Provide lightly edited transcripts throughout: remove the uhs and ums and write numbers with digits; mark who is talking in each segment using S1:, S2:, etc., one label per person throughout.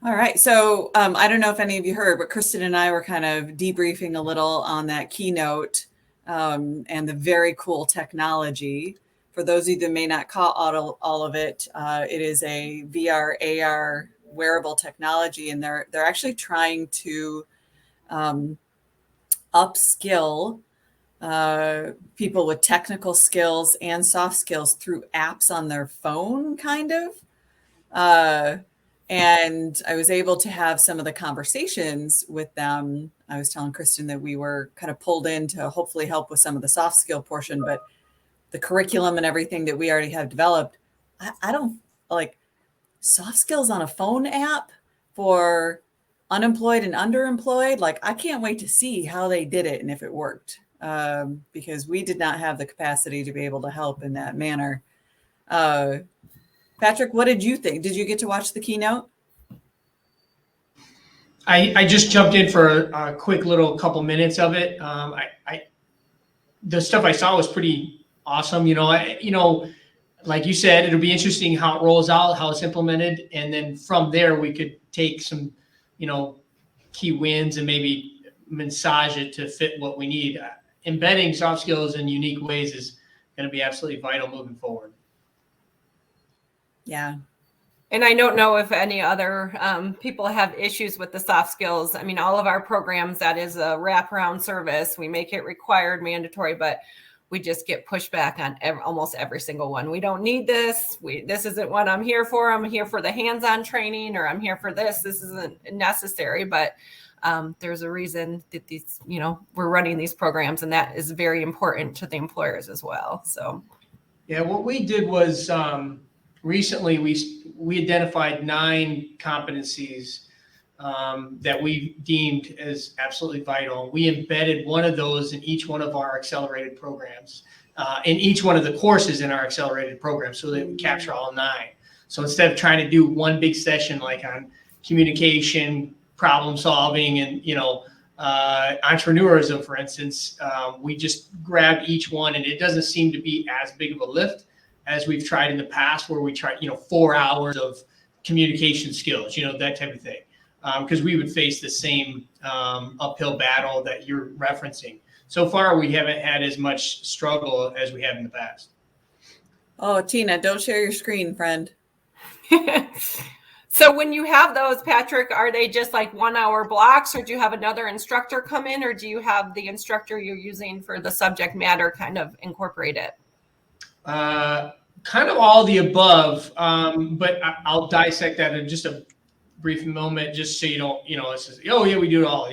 S1: All right. So I don't know if any of you heard, but Kristen and I were kind of debriefing a little on that keynote and the very cool technology. For those of you that may not caught all of it, it is a VR, AR wearable technology, and they're actually trying to upskill people with technical skills and soft skills through apps on their phone, kind of. And I was able to have some of the conversations with them. I was telling Kristen that we were kind of pulled in to hopefully help with some of the soft skill portion, but the curriculum and everything that we already have developed, I don't like soft skills on a phone app for unemployed and underemployed. Like, I can't wait to see how they did it and if it worked, because we did not have the capacity to be able to help in that manner. Patrick, what did you think? Did you get to watch the keynote?
S2: I just jumped in for a quick little couple minutes of it. The stuff I saw was pretty awesome. Like you said, it'll be interesting how it rolls out, how it's implemented, and then from there we could take some, key wins and maybe massage it to fit what we need. Embedding soft skills in unique ways is going to be absolutely vital moving forward.
S1: Yeah.
S3: And I don't know if any other people have issues with the soft skills. I mean, all of our programs, that is a wraparound service. We make it required, mandatory, but we just get pushback on almost every single one. We don't need this. This isn't what I'm here for. I'm here for the hands-on training, or I'm here for this. This isn't necessary, but there's a reason that these, we're running these programs, and that is very important to the employers as well. So,
S2: yeah, what we did was recently we identified 9 competencies that we deemed as absolutely vital. We embedded one of those in each one of our accelerated programs, in each one of the courses in our accelerated program, so that we capture all 9. So instead of trying to do one big session like on communication, problem solving, and entrepreneurism, for instance, we just grabbed each one, and it doesn't seem to be as big of a lift as we've tried in the past, where we tried 4 hours of communication skills, that type of thing. Because we would face the same uphill battle that you're referencing. So far, we haven't had as much struggle as we have in the past.
S1: Oh, Tina, don't share your screen, friend.
S3: So when you have those, Patrick, are they just like 1 hour blocks, or do you have another instructor come in, or do you have the instructor you're using for the subject matter kind of incorporate it?
S2: Kind of all the above, but I'll dissect that in just a brief moment, just so you don't, it's just, oh yeah, we do it all,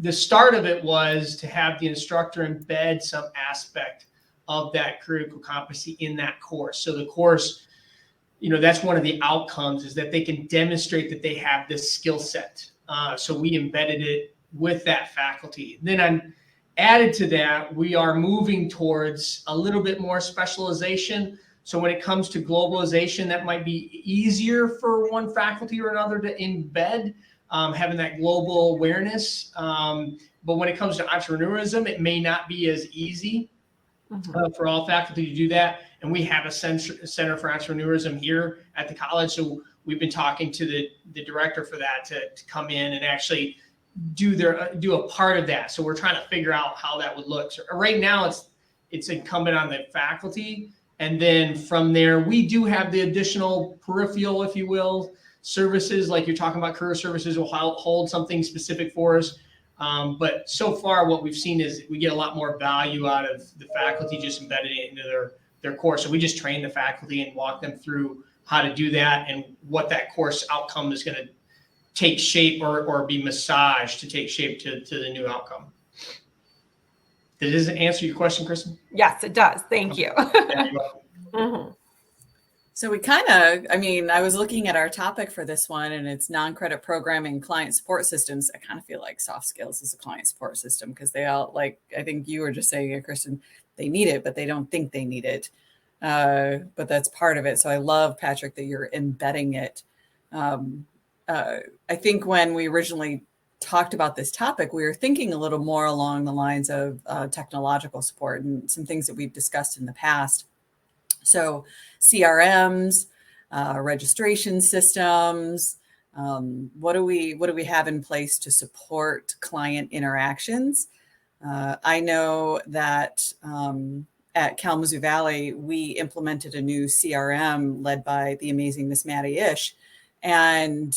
S2: the start of it was to have the instructor embed some aspect of that critical competency in that course. So the course, that's one of the outcomes, is that they can demonstrate that they have this skill set. So we embedded it with that faculty. Then added to that, we are moving towards a little bit more specialization. So when it comes to globalization, that might be easier for one faculty or another to embed, having that global awareness. But when it comes to entrepreneurism, it may not be as easy for all faculty to do that. And we have a Center for Entrepreneurism here at the college. So we've been talking to the director for that to come in and actually do a part of that. So we're trying to figure out how that would look. So right now, it's incumbent on the faculty. And then from there, we do have the additional peripheral, if you will, services, like you're talking about. Career services will hold something specific for us. But so far, what we've seen is we get a lot more value out of the faculty just embedding it into their course. So we just train the faculty and walk them through how to do that and what that course outcome is going to take shape or be massaged to take shape to the new outcome. Does it answer your question, Kristen?
S3: Yes, it does. Thank you.
S1: So we I was looking at our topic for this one, and it's non-credit programming client support systems. I kind of feel like soft skills is a client support system, because they all, like, I think you were just saying, Kristen, they need it, but they don't think they need it. But that's part of it. So I love, Patrick, that you're embedding it. I think when we originally talked about this topic, we were thinking a little more along the lines of technological support and some things that we've discussed in the past. So CRMs, registration systems. What do we have in place to support client interactions? I know that at Kalamazoo Valley, we implemented a new CRM led by the amazing Miss Maddie Ish, and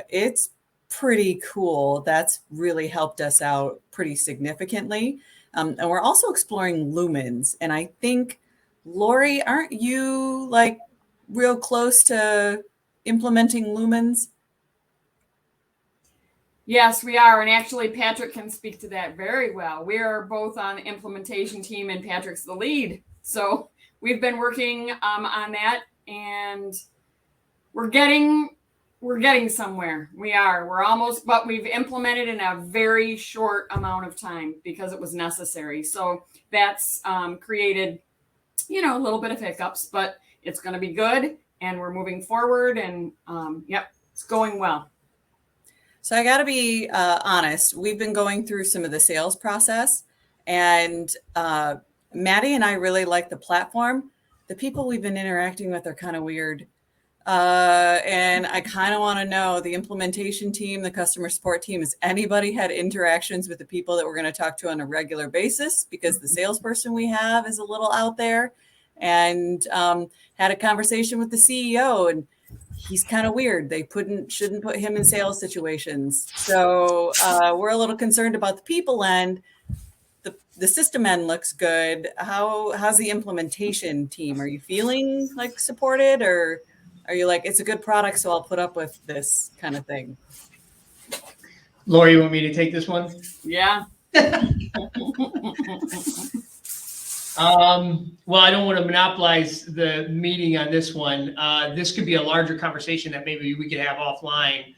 S1: it's pretty cool. That's really helped us out pretty significantly. And we're also exploring lumens. And I think, Lori, aren't you like real close to implementing lumens?
S4: Yes, we are. And actually, Patrick can speak to that very well. We are both on the implementation team, and Patrick's the lead. So we've been working on that, and we're getting somewhere. We're almost, but we've implemented in a very short amount of time because it was necessary. So that's created, a little bit of hiccups, but it's going to be good, and we're moving forward, and it's going well.
S1: So I got to be honest. We've been going through some of the sales process, and Maddie and I really like the platform. The people we've been interacting with are kind of weird. And I kind of want to know the implementation team, the customer support team, has anybody had interactions with the people that we're going to talk to on a regular basis? Because the salesperson we have is a little out there, and had a conversation with the CEO, and he's kind of weird. They shouldn't put him in sales situations. So we're a little concerned about the people end. The system end looks good. How's the implementation team? Are you feeling like supported, or are you like, it's a good product, so I'll put up with this kind of thing?
S2: Lori, you want me to take this one?
S4: Yeah.
S2: Well, I don't want to monopolize the meeting on this one. This could be a larger conversation that maybe we could have offline,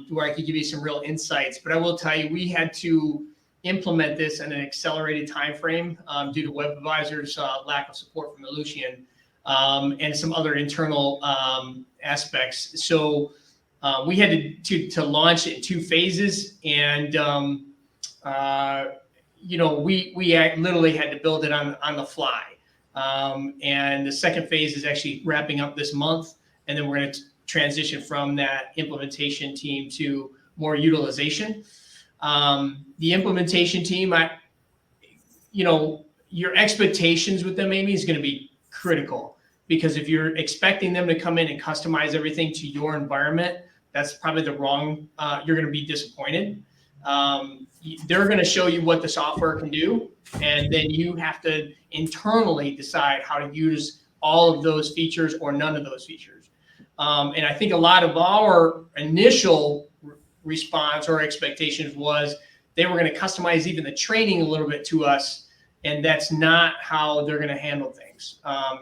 S2: where I could give you some real insights. But I will tell you, we had to implement this in an accelerated time frame due to WebAdvisor's lack of support from Lucian and some other internal aspects. So we had to launch it in 2 phases, and we literally had to build it on the fly. And the second phase is actually wrapping up this month. And then we're going to transition from that implementation team to more utilization. The implementation team, your expectations with them, Amy, is going to be critical, because if you're expecting them to come in and customize everything to your environment, that's probably you're going to be disappointed. They're going to show you what the software can do, and then you have to internally decide how to use all of those features or none of those features. And I think a lot of our initial response or expectations was they were going to customize even the training a little bit to us, and that's not how they're going to handle things.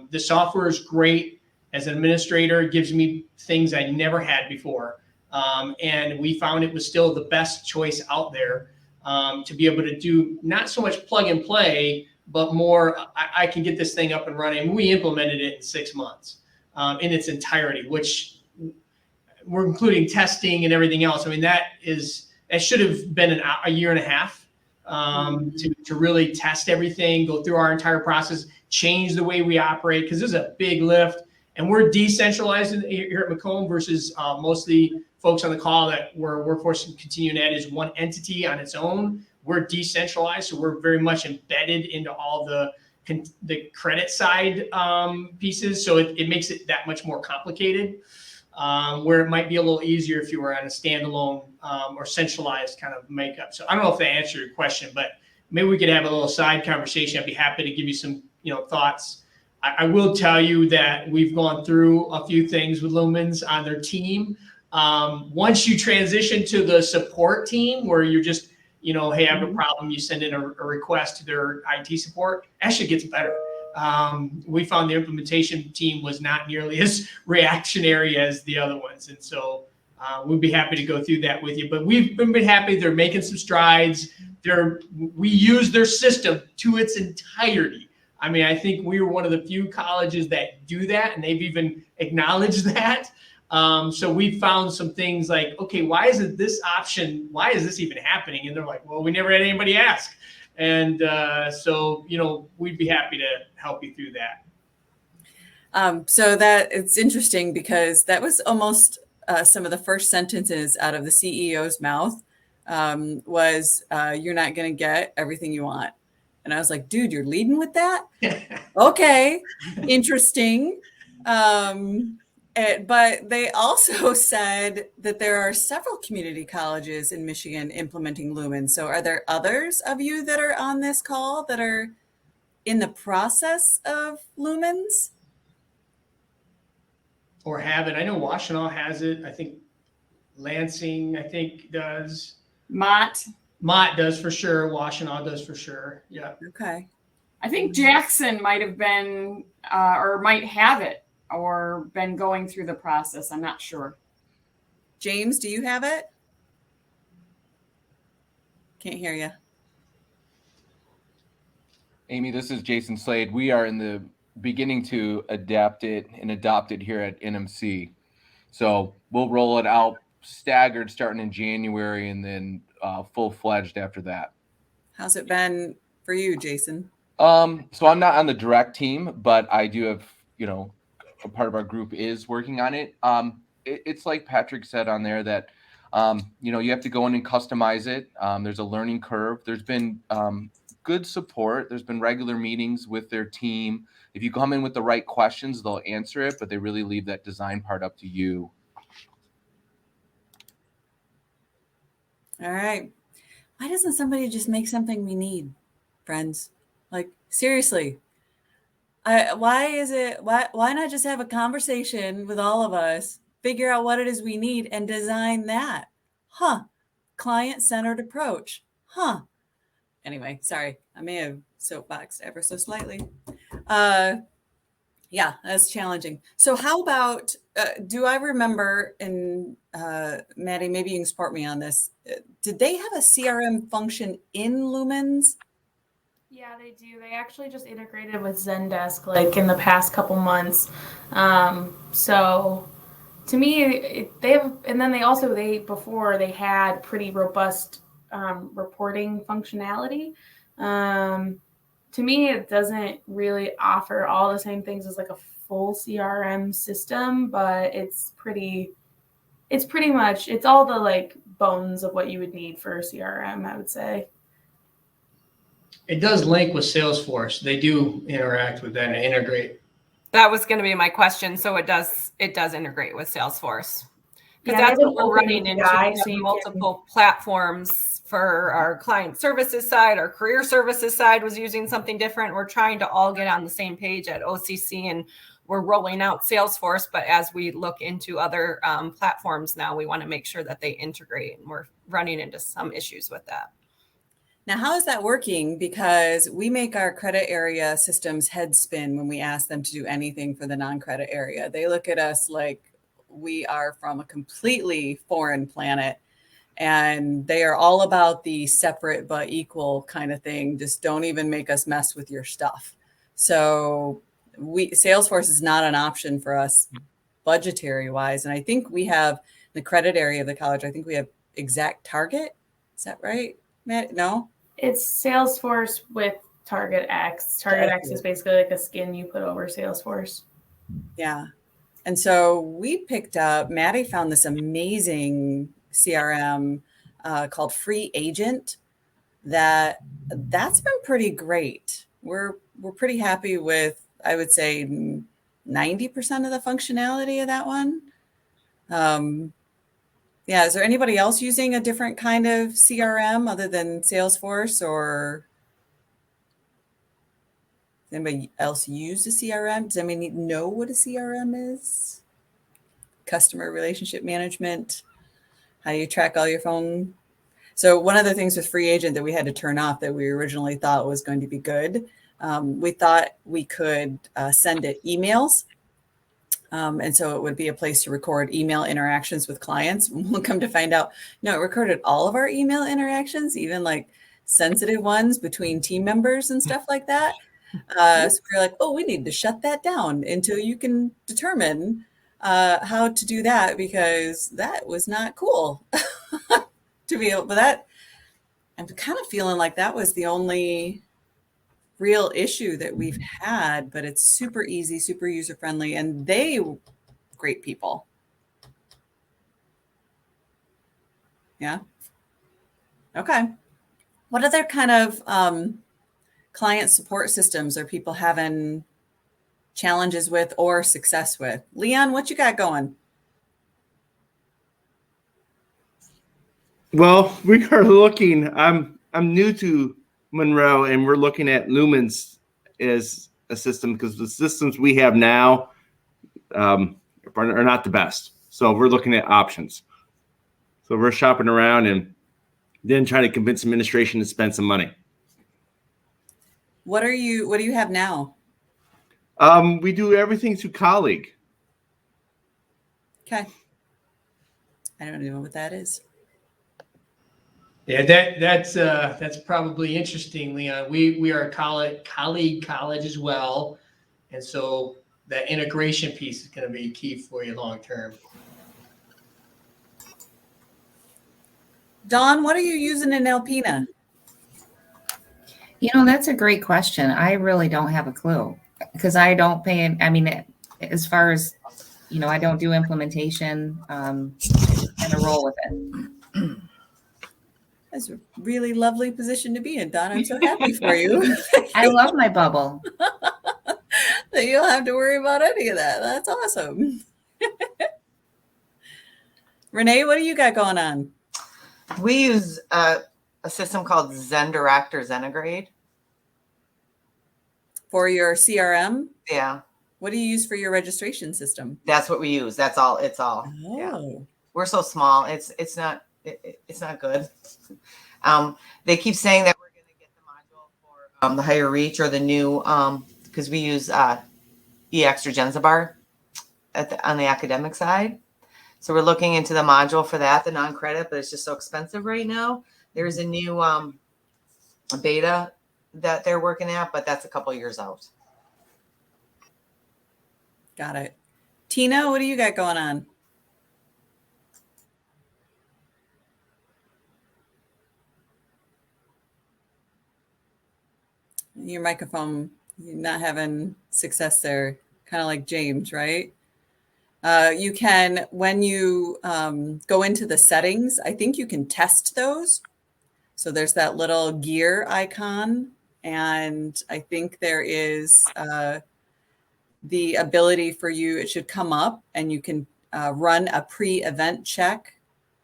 S2: The software is great. As an administrator, it gives me things I never had before. And we found it was still the best choice out there to be able to do not so much plug and play, but more, I can get this thing up and running. We implemented it in 6 months in its entirety, which we're including testing and everything else. I mean, that should have been a year and a half to really test everything, go through our entire process, change the way we operate, because this is a big lift. And we're decentralized here at Macomb versus mostly folks on the call that were Workforce and Continuing Ed is one entity on its own. We're decentralized, so we're very much embedded into all the credit side pieces. So it makes it that much more complicated, where it might be a little easier if you were on a standalone or centralized kind of makeup. So I don't know if that answered your question, but maybe we could have a little side conversation. I'd be happy to give you some thoughts. I will tell you that we've gone through a few things with Lumens on their team. Once you transition to the support team, where you're just, hey, I have a problem, you send in a request to their IT support, actually gets better. We found the implementation team was not nearly as reactionary as the other ones. And so we'd be happy to go through that with you. But we've been happy. They're making some strides. We use their system to its entirety. I mean, I think we were one of the few colleges that do that, and they've even acknowledged that. So we found some things like, okay, why is it this option? Why is this even happening? And they're like, well, we never had anybody ask. And so, we'd be happy to help you through that.
S1: So that it's interesting because that was almost some of the first sentences out of the CEO's mouth was you're not going to get everything you want. And I was like, dude, you're leading with that? Okay, interesting. But they also said that there are several community colleges in Michigan implementing Lumen. So are there others of you that are on this call that are in the process of Lumens?
S2: Or have it. I know Washtenaw has it. I think Lansing, I think does.
S4: Mott.
S2: Mott does for sure. Washtenaw does for sure. Yeah.
S1: Okay.
S4: I think Jackson might have been or might have it or been going through the process. I'm not sure.
S1: James, do you have it? Can't hear you.
S5: Amy, this is Jason Slade. We are in the beginning to adapt it and adopt it here at NMC. So we'll roll it out staggered starting in January and then full-fledged after that. How's
S1: it been for you, Jason?
S5: So I'm not on the direct team, but I do have, a part of our group is working on it. It's like Patrick said on there that, you have to go in and customize it. There's a learning curve. There's been good support. There's been regular meetings with their team. If you come in with the right questions, they'll answer it, but they really leave that design part up to you.
S1: All right. Why doesn't somebody just make something we need, friends? Like, seriously. Why not just have a conversation with all of us, figure out what it is we need and design that? Client-centered approach. Anyway, sorry. I may have soapboxed ever so slightly. Yeah, that's challenging. So how about, do I remember, and Maddie, maybe you can support me on this. Did they have a CRM function in Lumens?
S6: Yeah, they do. They actually just integrated with Zendesk like in the past couple months. So to me, they have, and then before they had pretty robust reporting functionality. To me, it doesn't really offer all the same things as like a full CRM system, but it's all the like bones of what you would need for a CRM, I would say.
S2: It does link with Salesforce. They do interact with that and integrate.
S3: That was going to be my question. So it does integrate with Salesforce. Because
S6: Yeah,
S3: that's what we're running into.
S6: So
S3: multiple platforms for our client services side. Our career services side was using something different. We're trying to all get on the same page at OCC, and we're rolling out Salesforce. But as we look into other platforms now, we want to make sure that they integrate, and we're running into some issues with that.
S1: Now, how is that working? Because we make our credit area systems head spin when we ask them to do anything for the non-credit area. They look at us like we are from a completely foreign planet, and they are all about the separate but equal kind of thing. Just don't even make us mess with your stuff. So Salesforce is not an option for us budgetary wise. And I think we have the credit area of the college. I think we have Exact Target. Is that right, Matt? No?
S6: It's Salesforce with Target X. Target X is basically like a skin you put over Salesforce.
S1: Yeah. And so we picked up, Maddie found this amazing CRM called Free Agent that's been pretty great. We're pretty happy with, I would say, 90% of the functionality of that one. Yeah, is there anybody else using a different kind of CRM other than Salesforce, or does anybody else use a CRM? Does anybody know what a CRM is? Customer relationship management, how you track all your phone. So one of the things with Free Agent that we had to turn off that we originally thought was going to be good, we thought we could send it emails. And so it would be a place to record email interactions with clients. We'll come to find out, no, it recorded all of our email interactions, even like sensitive ones between team members and stuff like that. So we're like, oh, we need to shut that down until you can determine how to do that, because that was not cool to be able, but that, I'm kind of feeling like that was the only real issue that we've had, but it's super easy, super user friendly, and they great people. Yeah. Okay. What other kind of client support systems are people having challenges with or success with? Leon, what you got going?
S7: Well, we are looking. I'm new to Monroe, and we're looking at Lumens as a system because the systems we have now are not the best. So we're looking at options. So we're shopping around and then trying to convince administration to spend some money.
S1: What do you have now?
S7: We do everything through Colleague.
S1: Okay. I don't know what that is.
S2: Yeah, that's probably interesting, Leon. We are a colleague college as well, and so that integration piece is going to be key for you long term.
S1: Dawn, what are you using in Alpena?
S8: That's a great question. I really don't have a clue because I don't pay. I mean, as far as, I don't do implementation, kind of roll with it.
S1: That's a really lovely position to be in, Dawn. I'm so happy for you.
S8: I love my bubble.
S1: That you don't have to worry about any of that. That's awesome. Renee, what do you got going on?
S9: We use a system called ZenDirect or ZenAgrade.
S1: For your CRM?
S9: Yeah,
S1: What do you use for your registration system?
S9: that's what we use. That's all. It's all.
S1: Oh,
S9: Yeah. We're so small. It's not good. They keep saying that we're going to get the module for the higher reach or the new because we use EX or Genzabar on the academic side. So we're looking into the module for that, the non-credit, but it's just so expensive right now. There's a new beta that they're working at, but that's a couple years out.
S1: got it. Tina, what do you got going on? Your microphone, you're not having success there, kind of like James, right? You can, when you go into the settings, I think you can test those. So there's that little gear icon, and I think there is the ability for you, it should come up and you can run a pre-event check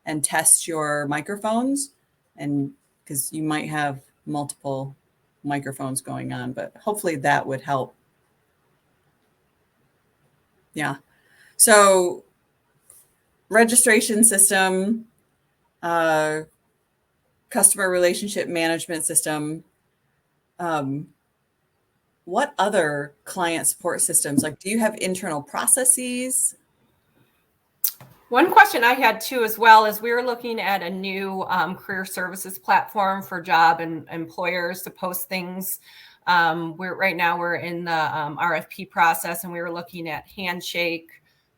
S1: and test your microphones, and because you might have multiple microphones going on, but hopefully that would help. Yeah. So registration system, customer relationship management system. What other client support systems? Like, do you have internal processes?
S3: One question I had too, as well, is we were looking at a new career services platform for job and employers to post things. Right now we're in the RFP process, and we were looking at Handshake,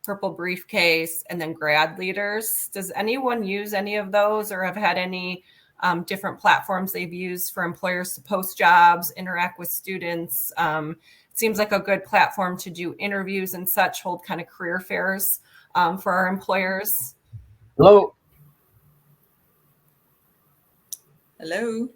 S3: Purple Briefcase, and then Grad Leaders. Does anyone use any of those, or have had any different platforms they've used for employers to post jobs, interact with students? It seems like a good platform to do interviews and such, hold kind of career fairs for our employers.
S10: Hello.
S1: Hello.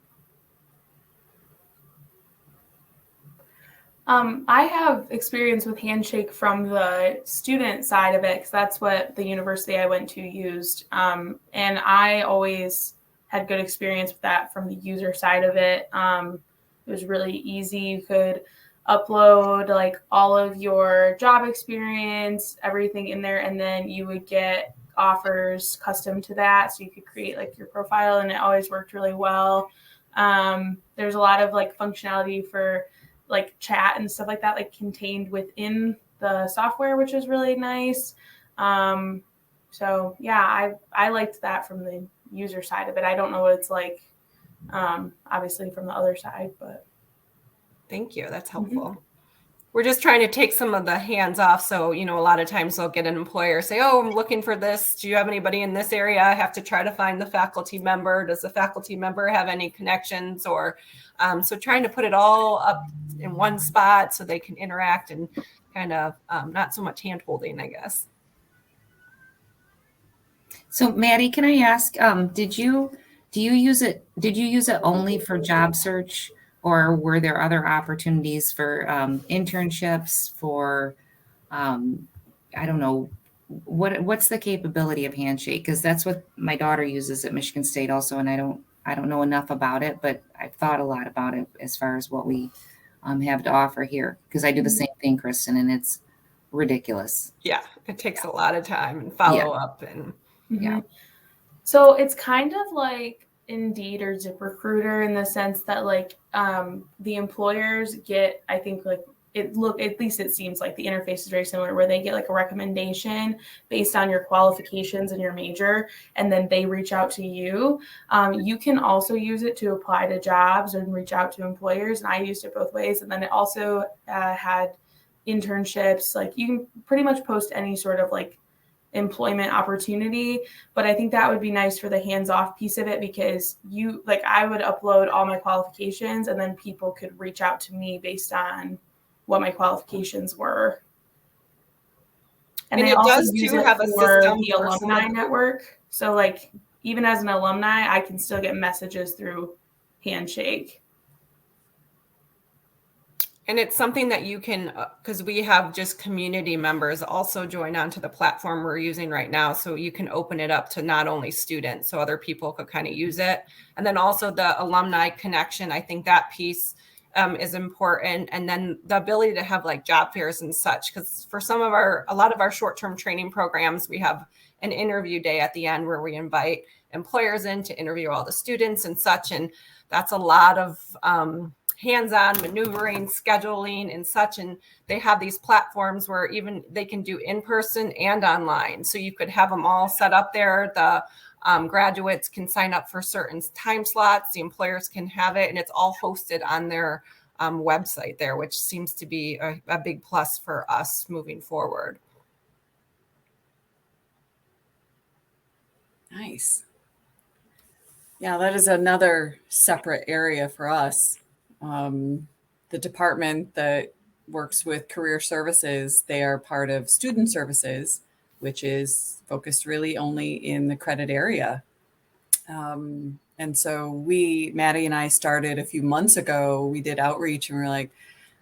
S6: I have experience with Handshake from the student side of it because that's what the university I went to used. And I always had good experience with that from the user side of it. It was really easy. You could upload like all of your job experience, everything in there, and then you would get offers custom to that. So you could create like your profile, and it always worked really well. There's a lot of like functionality for like chat and stuff like that, like contained within the software, which is really nice. So yeah, I liked that from the user side of it. I don't know what it's like, obviously from the other side, but.
S3: Thank you. That's helpful. we're just trying to take some of the hands off. So, you know, a lot of times they'll get an employer say, oh, I'm looking for this. Do you have anybody in this area? I have to try to find the faculty member. Does the faculty member have any connections? Or so trying to put it all up in one spot so they can interact and kind of not so much hand holding, I guess.
S8: So Maddie, can I ask, did you use it only for job search, or were there other opportunities for internships, for I don't know, what's the capability of Handshake? Because that's what my daughter uses at Michigan State also, and I don't know enough about it, but I've thought a lot about it as far as what we have to offer here, because I do the same thing, Kristen, and it's ridiculous.
S3: Yeah, it takes a lot of time and follow up and
S8: yeah.
S6: So it's kind of like Indeed or ZipRecruiter in the sense that like the employers get, I think like at least it seems like the interface is very similar, where they get like a recommendation based on your qualifications and your major, and then they reach out to you. You can also use it to apply to jobs and reach out to employers, and I used it both ways. And then it also had internships. Like you can pretty much post any sort of like employment opportunity, but I think that would be nice for the hands-off piece of it, because I would upload all my qualifications and then people could reach out to me based on what my qualifications were. And they
S3: it
S6: also
S3: does
S6: use
S3: too
S6: it
S3: have a
S6: for
S3: system
S6: the
S3: for
S6: alumni
S3: some-
S6: network. So like even as an alumni, I can still get messages through Handshake.
S3: And it's something that you can, because we have just community members also join onto the platform we're using right now. So you can open it up to not only students, so other people could kind of use it. And then also the alumni connection. I think that piece is important. And then the ability to have like job fairs and such, because for a lot of our short-term training programs, we have an interview day at the end where we invite employers in to interview all the students and such. And that's a lot of hands-on maneuvering, scheduling and such. And they have these platforms where even they can do in-person and online. So you could have them all set up there. The graduates can sign up for certain time slots. The employers can have it, and it's all hosted on their website there, which seems to be a big plus for us moving forward.
S1: Nice. Yeah, that is another separate area for us. The department that works with career services, they are part of student services, which is focused really only in the credit area. And so Maddie and I started a few months ago, we did outreach and we're like,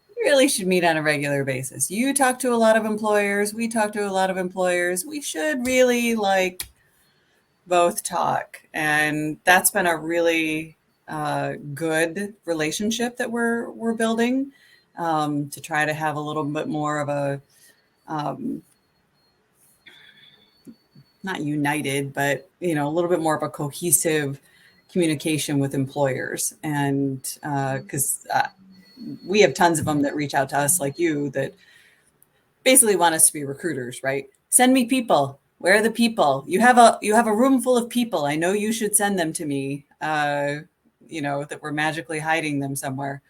S1: we really should meet on a regular basis. You talk to a lot of employers, we talk to a lot of employers. We should really both talk. And that's been a really good relationship that we're building, to try to have a little bit more of a not united, but a little bit more of a cohesive communication with employers. And because we have tons of them that reach out to us like you that basically want us to be recruiters, right? Send me people. Where are the people? You have a room full of people. I know you should send them to me. That we're magically hiding them somewhere.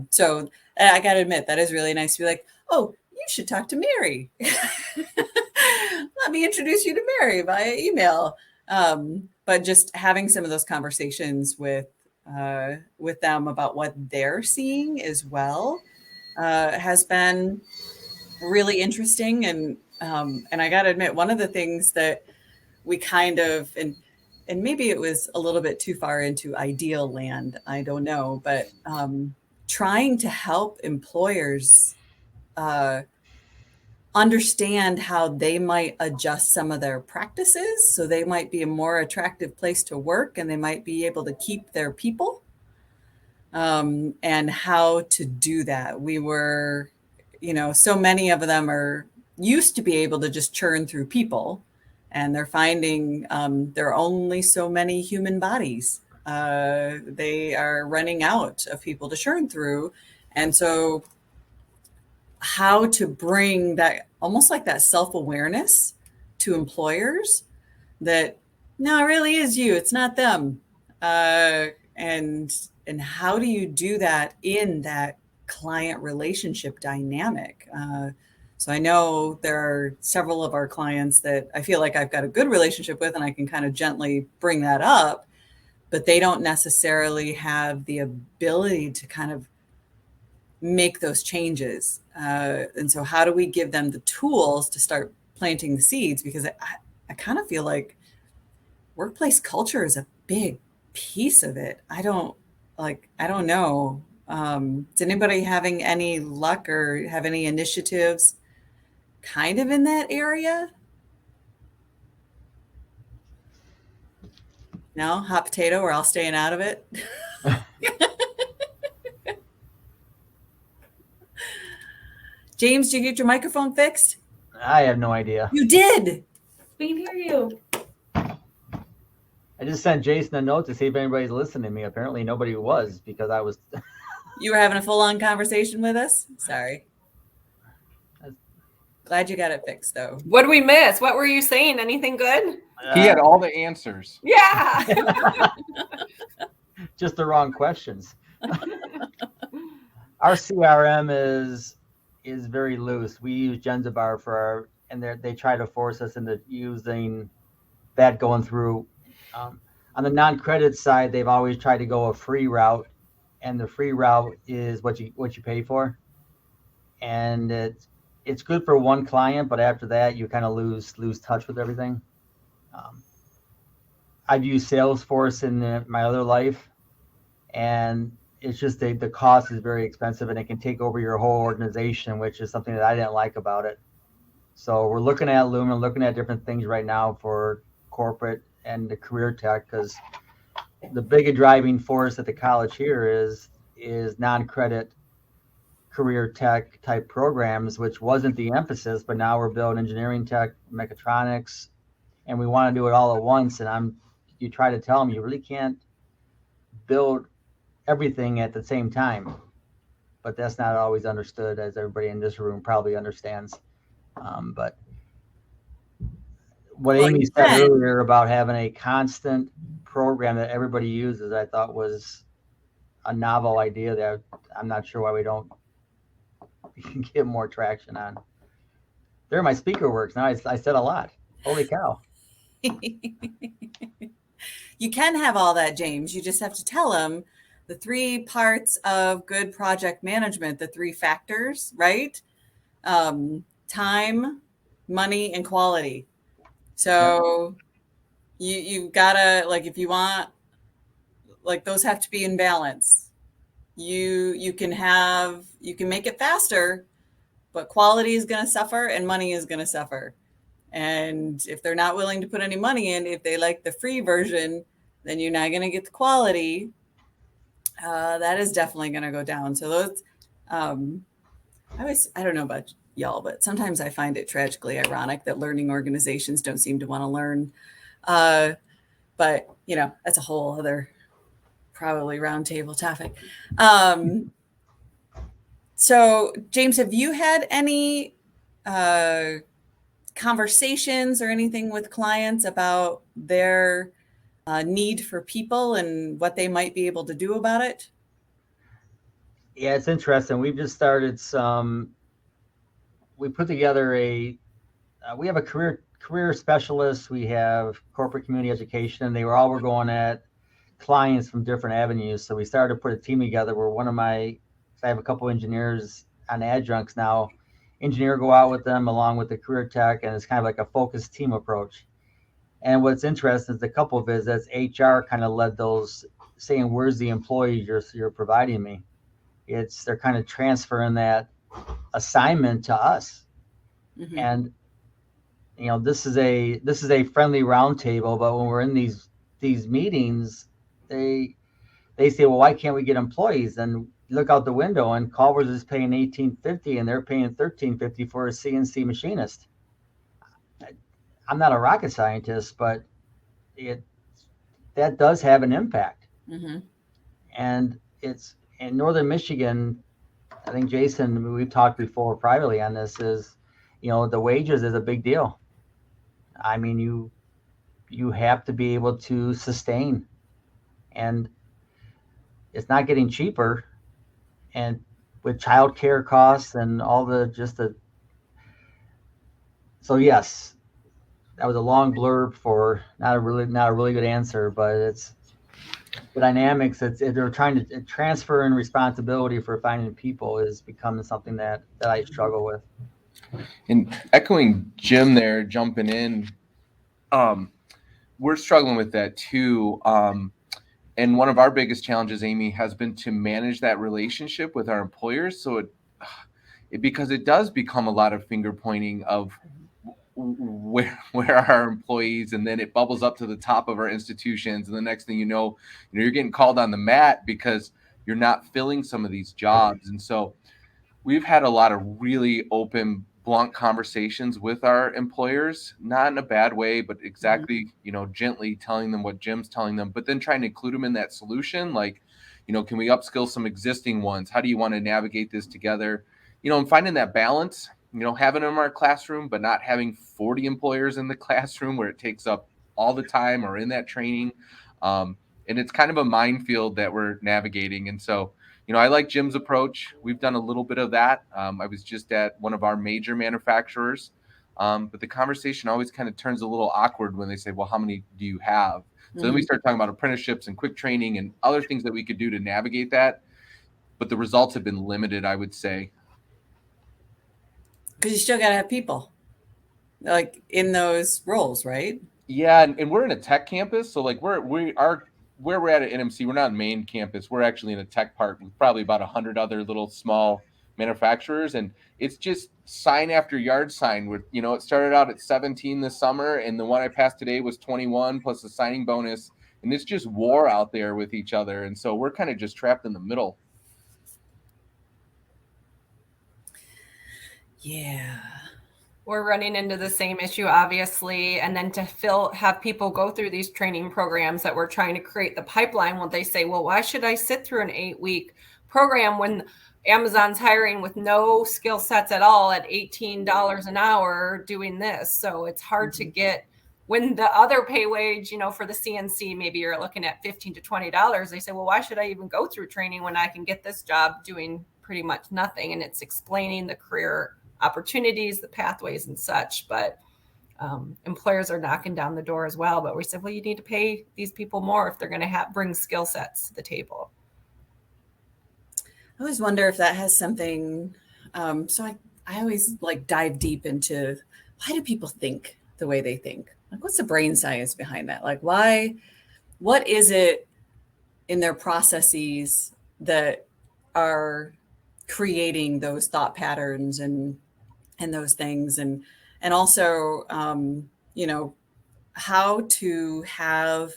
S1: So I got to admit, that is really nice to be like, oh, you should talk to Mary. Let me introduce you to Mary via email. But just having some of those conversations with them about what they're seeing as well has been really interesting. And I got to admit, one of the things that we kind of, and maybe it was a little bit too far into ideal land, I don't know, but trying to help employers understand how they might adjust some of their practices so they might be a more attractive place to work and they might be able to keep their people, and how to do that. We were, so many of them used to be able to just churn through people, and they're finding there are only so many human bodies. They are running out of people to churn through. And so how to bring that, almost like that self-awareness to employers that, no, it really is you, it's not them. And how do you do that in that client relationship dynamic. So I know there are several of our clients that I feel like I've got a good relationship with, and I can kind of gently bring that up, but they don't necessarily have the ability to kind of make those changes. And so how do we give them the tools to start planting the seeds? Because I kind of feel like workplace culture is a big piece of it. I don't know. Is anybody having any luck or have any initiatives kind of in that area? No, hot potato, we're all staying out of it. James, did you get your microphone fixed?
S10: I have no idea.
S1: You did.
S6: We can hear you.
S10: I just sent Jason a note to see if anybody's listening to me. Apparently nobody was, because I was.
S1: You were having a full-on conversation with us? Sorry. Glad you got it fixed, though.
S3: What did we miss? What were you saying? Anything good?
S5: He had all the answers.
S3: Yeah.
S10: Just the wrong questions. Our CRM is very loose. We use Genzabar for our, and they try to force us into using that going through. On the non-credit side, they've always tried to go a free route, and the free route is what you pay for, and it's good for one client, but after that you kind of lose touch with everything. I've used Salesforce in my other life, and it's just the cost is very expensive, and it can take over your whole organization, which is something that I didn't like about it. So we're looking at Lumen, looking at different things right now for corporate and the career tech, because the big driving force at the college here is non-credit career tech type programs, which wasn't the emphasis, but now we're building engineering tech, mechatronics, and we want to do it all at once. And you try to tell them you really can't build everything at the same time, but that's not always understood, as everybody in this room probably understands. But what Amy said earlier about having a constant program that everybody uses, I thought was a novel idea that I'm not sure why we can get more traction on. There, my speaker works now. I said a lot. Holy cow.
S1: You can have all that, James. You just have to tell them the 3 parts of good project management, the 3 factors, right? Time, money, and quality. So you've gotta, like, if you want, like, those have to be in balance. You can make it faster, but quality is going to suffer and money is going to suffer. And if they're not willing to put any money in, if they like the free version, then you're not going to get the quality. That is definitely going to go down. So those, I don't know about y'all, but sometimes I find it tragically ironic that learning organizations don't seem to want to learn. But that's a whole other probably roundtable topic. So James, have you had any conversations or anything with clients about their need for people and what they might be able to do about it?
S10: Yeah, it's interesting. We've just started we put together we have a career specialist, we have corporate community education, and we're going at clients from different avenues. So we started to put a team together where I have a couple engineers on adjuncts now. Engineer go out with them along with the career tech, and it's kind of like a focused team approach. And what's interesting is the couple visits, HR kind of led those, saying, "Where's the employee you're providing me?" They're kind of transferring that assignment to us. Mm-hmm. And this is a friendly roundtable, but when we're in these meetings, they say, "Well, why can't we get employees?" And look out the window, and Culver's is paying $18.50, and they're paying $13.50 for a CNC machinist. I'm not a rocket scientist, but that does have an impact. Mm-hmm. And it's in Northern Michigan. I think, Jason, we've talked before privately on this, is, the wages is a big deal. I mean, you have to be able to sustain, and it's not getting cheaper. And with childcare costs and all the so yes, that was a long blurb for not a really good answer, but it's the dynamics. They're trying to transfer and responsibility for finding people is becoming something that I struggle with.
S5: And echoing Jim there, jumping in, we're struggling with that too. And one of our biggest challenges, Amy, has been to manage that relationship with our employers. So because it does become a lot of finger pointing of where are our employees, and then it bubbles up to the top of our institutions, and the next thing you know, you're getting called on the mat because you're not filling some of these jobs. And so we've had a lot of really open, blunt conversations with our employers, not in a bad way, but exactly, gently telling them what Jim's telling them, but then trying to include them in that solution. Like, can we upskill some existing ones? How do you want to navigate this together? And finding that balance, having them in our classroom, but not having 40 employers in the classroom where it takes up all the time or in that training. And it's kind of a minefield that we're navigating. And so, I like Jim's approach. We've done a little bit of that. I was just at one of our major manufacturers, but the conversation always kind of turns a little awkward when they say, well, how many do you have? So then we start talking about apprenticeships and quick training and other things that we could do to navigate that. But the results have been limited, I would say.
S1: Because you still got to have people like in those roles, right?
S5: Yeah. And we're in a tech campus. So like where we're at NMC, we're not in main campus. We're actually in a tech park with probably about 100 other little small manufacturers. And it's just sign after yard sign with, it started out at 17 this summer. And the one I passed today was 21 plus a signing bonus. And it's just war out there with each other. And so we're kind of just trapped in the middle.
S1: Yeah.
S3: We're running into the same issue, obviously. And then to have people go through these training programs that we're trying to create the pipeline, when they say, well, why should I sit through an 8-week program when Amazon's hiring with no skill sets at all at $18 an hour doing this? So it's hard to get when the other pay wage, for the CNC, maybe you're looking at $15 to $20. They say, well, why should I even go through training when I can get this job doing pretty much nothing? And it's explaining the career opportunities, the pathways and such, but employers are knocking down the door as well. But we said, well, you need to pay these people more if they're going to bring skill sets to the table.
S1: I always wonder if that has something. So I always dive deep into why do people think the way they think? Like, what's the brain science behind that? Like, what is it in their processes that are creating those thought patterns and those things, and also how to have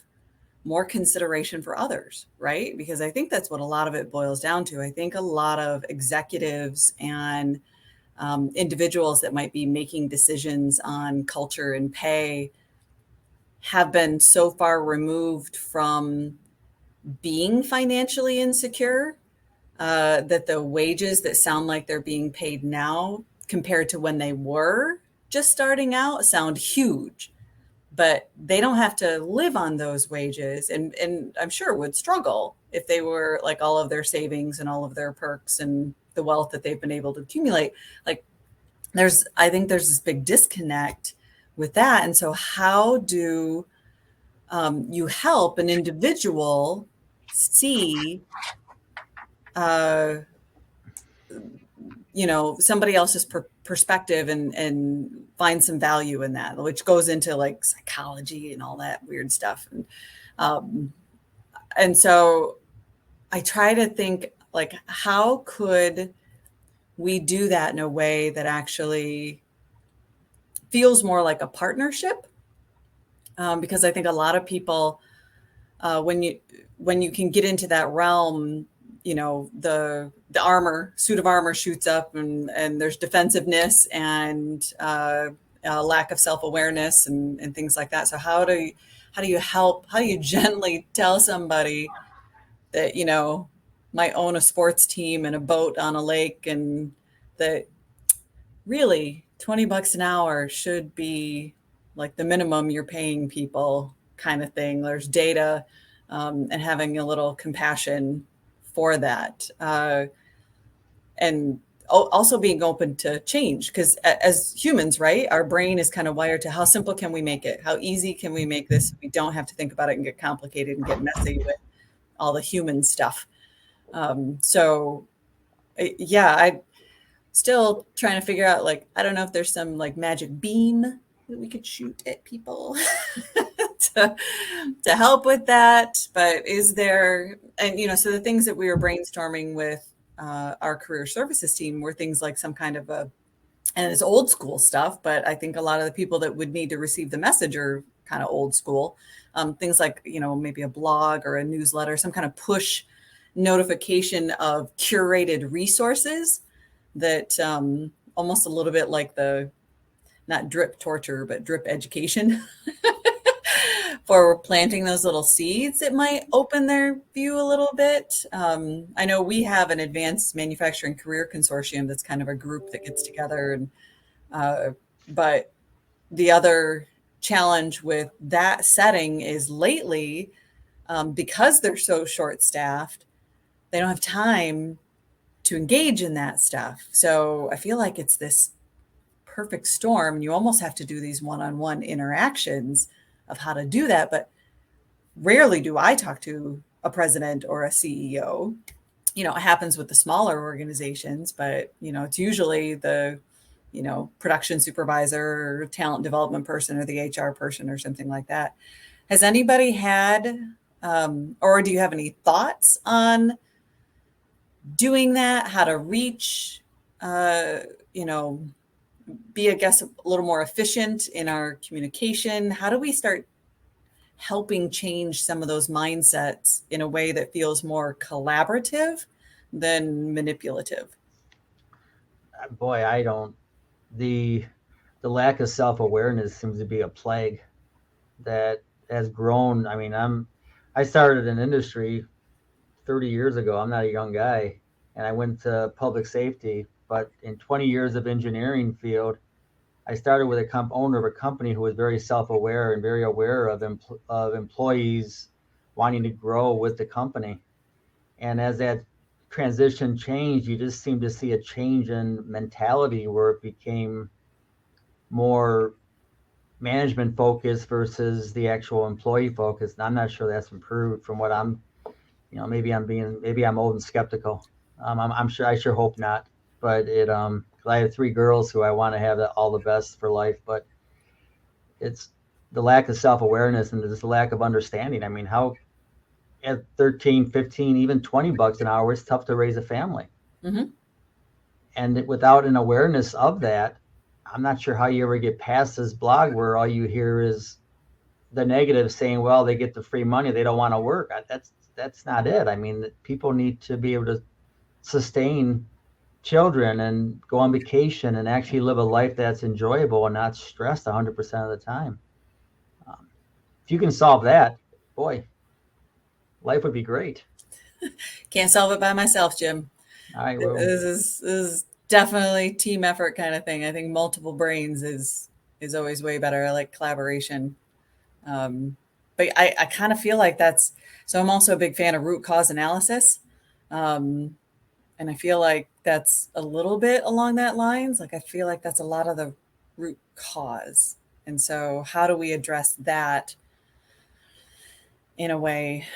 S1: more consideration for others, right? Because I think that's what a lot of it boils down to. I think a lot of executives and individuals that might be making decisions on culture and pay have been so far removed from being financially insecure that the wages that sound like they're being paid now compared to when they were just starting out sound huge, but they don't have to live on those wages. And I'm sure would struggle if they were like all of their savings and all of their perks and the wealth that they've been able to accumulate. Like I think there's this big disconnect with that. And so how do you help an individual see somebody else's perspective and find some value in that, which goes into like psychology and all that weird stuff. And so I try to think like, how could we do that in a way that actually feels more like a partnership? Because I think a lot of people, when you can get into that realm, the suit of armor shoots up and there's defensiveness and lack of self-awareness and things like that. So how do you gently tell somebody that, might own a sports team and a boat on a lake, and that really $20 an hour should be like the minimum you're paying people kind of thing. There's data and having a little compassion for that. and also being open to change, because as humans, right, our brain is kind of wired to how simple can we make it? How easy can we make this? We don't have to think about it and get complicated and get messy with all the human stuff. So yeah, I still trying to figure out, like, I don't know if there's some like magic beam that we could shoot at people to help with that. But is there, and, you know, so the things that we were brainstorming with our career services team were things like some kind of and it's old school stuff, but I think a lot of the people that would need to receive the message are kind of old school. Things like, you know, maybe a blog or a newsletter, some kind of push notification of curated resources that almost a little bit like the, not drip torture, but drip education for planting those little seeds that might open their view a little bit. I know we have an advanced manufacturing career consortium that's kind of a group that gets together, and but the other challenge with that setting is lately, because they're so short-staffed, they don't have time to engage in that stuff. So I feel like it's this perfect storm. You almost have to do these one-on-one interactions of how to do that. But rarely do I talk to a president or a CEO. You know, it happens with the smaller organizations, but, you know, it's usually the, you know, production supervisor or talent development person or the HR person or something like that. Has anybody had, or do you have any thoughts on doing that, how to reach, you know, be, I guess, a little more efficient in our communication? How do we start helping change some of those mindsets in a way that feels more collaborative than manipulative?
S10: Boy, I don't. The lack of self-awareness seems to be a plague that has grown. I mean, I started in industry 30 years ago. I'm not a young guy, and I went to public safety. But in 20 years of engineering field, I started with a owner of a company who was very self-aware and very aware of employees wanting to grow with the company. And as that transition changed, you just seem to see a change in mentality where it became more management focused versus the actual employee focused. And I'm not sure that's improved from what I'm, you know, maybe I'm old and skeptical. I'm sure, I sure hope not. But I have 3 girls who I want to have all the best for life, but it's the lack of self-awareness and just the lack of understanding. I mean, how at 13, 15, even $20 an hour, it's tough to raise a family.
S1: Mm-hmm.
S10: And without an awareness of that, I'm not sure how you ever get past this blog where all you hear is the negative saying, well, they get the free money, they don't want to work. That's not it. I mean, people need to be able to sustain children and go on vacation and actually live a life that's enjoyable and not stressed 100% of the time. If you can solve that, boy, life would be great.
S1: Can't solve it by myself, Jim.
S10: All right, well,
S1: This is definitely team effort kind of thing. I think multiple brains is always way better. I like collaboration. But I kind of feel like that's, so I'm also a big fan of root cause analysis. And I feel like that's a little bit along that lines. Like, I feel like that's a lot of the root cause. And so how do we address that in a way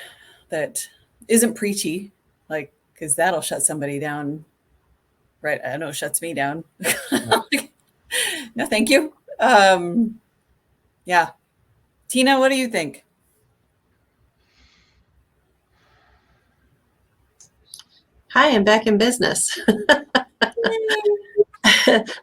S1: that isn't preachy? Like, because that'll shut somebody down, right? I know it shuts me down. No, thank you. Yeah. Tina, what do you think?
S11: Hi, I'm back in business.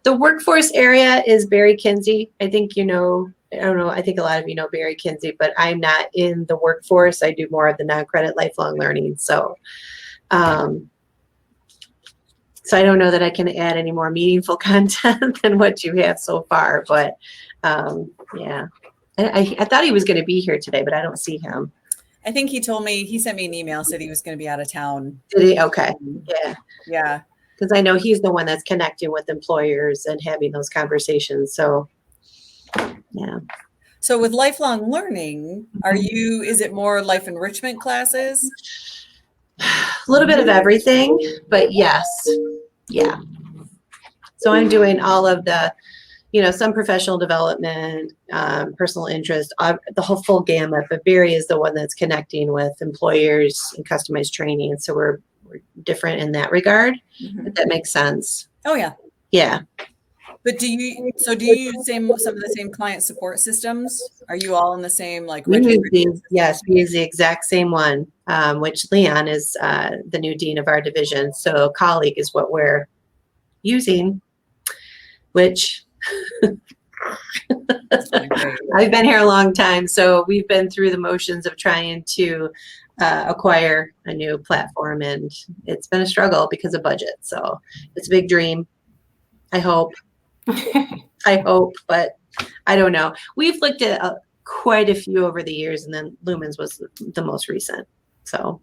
S11: The workforce area is Barry Kinsey. I think you know, I don't know, I think a lot of you know Barry Kinsey, but I'm not in the workforce. I do more of the non-credit lifelong learning. So I don't know that I can add any more meaningful content than what you have so far, but yeah. I thought he was going to be here today, but I don't see him.
S1: I think he told me, he sent me an email, said he was going to be out of town.
S11: Did he? Okay. Yeah.
S1: Yeah.
S11: Because I know he's the one that's connecting with employers and having those conversations. So, yeah.
S1: So with lifelong learning, is it more life enrichment classes?
S11: A little bit of everything, but yes. Yeah. So I'm doing all of the, some professional development, personal interest, the whole full gamut, but Barry is the one that's connecting with employers and customized training. So we're different in that regard, if that makes sense.
S1: Oh yeah.
S11: Yeah.
S1: But do you use some of the same client support systems? Are you all in the same like
S11: Yes, we use the exact same one, which Leon is the new dean of our division. So colleague is what we're using, which I've been here a long time. So we've been through the motions of trying to acquire a new platform, and it's been a struggle because of budget. So it's a big dream. I hope. But I don't know. We've looked at quite a few over the years, and then Lumens was the most recent. So,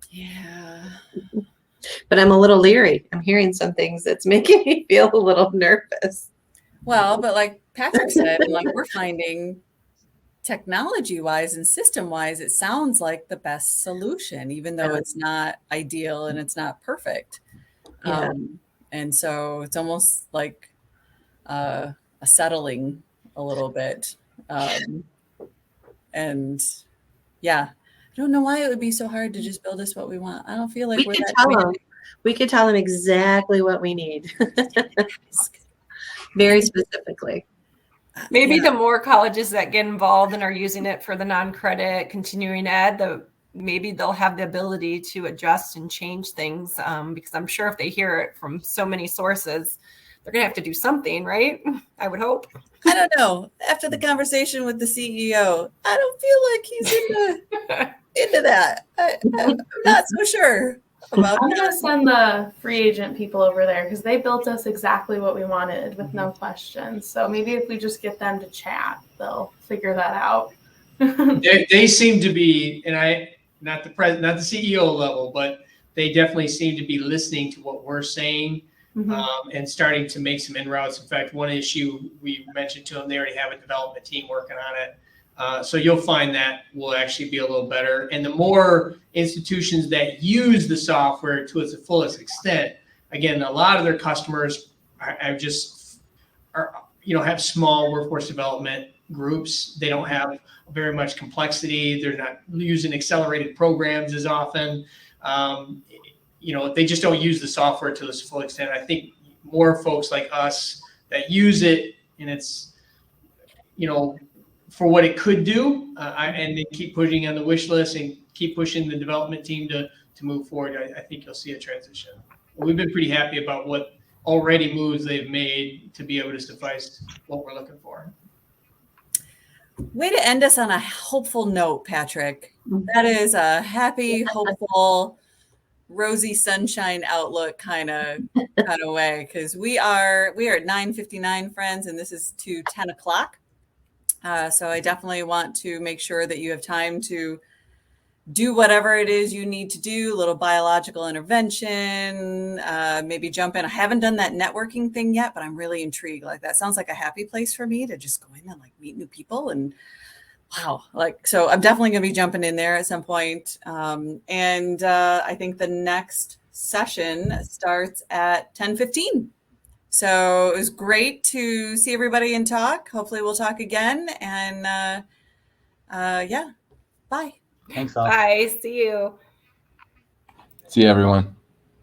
S1: yeah.
S11: But I'm a little leery. I'm hearing some things that's making me feel a little nervous.
S1: Well, but like Patrick said, and like we're finding technology-wise and system-wise, it sounds like the best solution, even though it's not ideal and it's not perfect.
S11: Yeah.
S1: And so it's almost like a settling a little bit. And yeah, I don't know why it would be so hard to just build us what we want. I don't feel like
S11: we could tell them exactly what we need. Very specifically.
S3: Maybe the more colleges that get involved and are using it for the non-credit continuing ed, maybe they'll have the ability to adjust and change things, because I'm sure if they hear it from so many sources, they're going to have to do something, right? I would hope.
S1: I don't know. After the conversation with the CEO, I don't feel like he's into that. I'm not so sure about
S6: I'm going to send the free agent people over there because they built us exactly what we wanted with no questions. So maybe if we just get them to chat, they'll figure that out.
S2: They seem to be, and not the CEO level, but they definitely seem to be listening to what we're saying, and starting to make some inroads. In fact, one issue we mentioned to them, they already have a development team working on it. So you'll find that will actually be a little better. And the more institutions that use the software to its fullest extent, again, a lot of their customers have small workforce development groups. They don't have very much complexity. They're not using accelerated programs as often. They just don't use the software to its full extent. I think more folks like us that use it, and it's, for what it could do, and they keep putting on the wish list and keep pushing the development team to move forward, I think you'll see a transition. We've been pretty happy about what already moves they've made to be able to suffice what we're looking for.
S1: Way to end us on a hopeful note, Patrick. That is a happy, hopeful, rosy sunshine outlook kind of way, because we are at 9:59, friends, and this is to 10 o'clock. So I definitely want to make sure that you have time to do whatever it is you need to do, a little biological intervention, maybe jump in. I haven't done that networking thing yet, but I'm really intrigued. Like, that sounds like a happy place for me to just go in and like meet new people. And wow, so I'm definitely going to be jumping in there at some point. And I think the next session starts at 10:15. So it was great to see everybody and talk. Hopefully we'll talk again. And yeah, bye.
S10: Thanks all.
S3: Bye. See you.
S5: See you, everyone.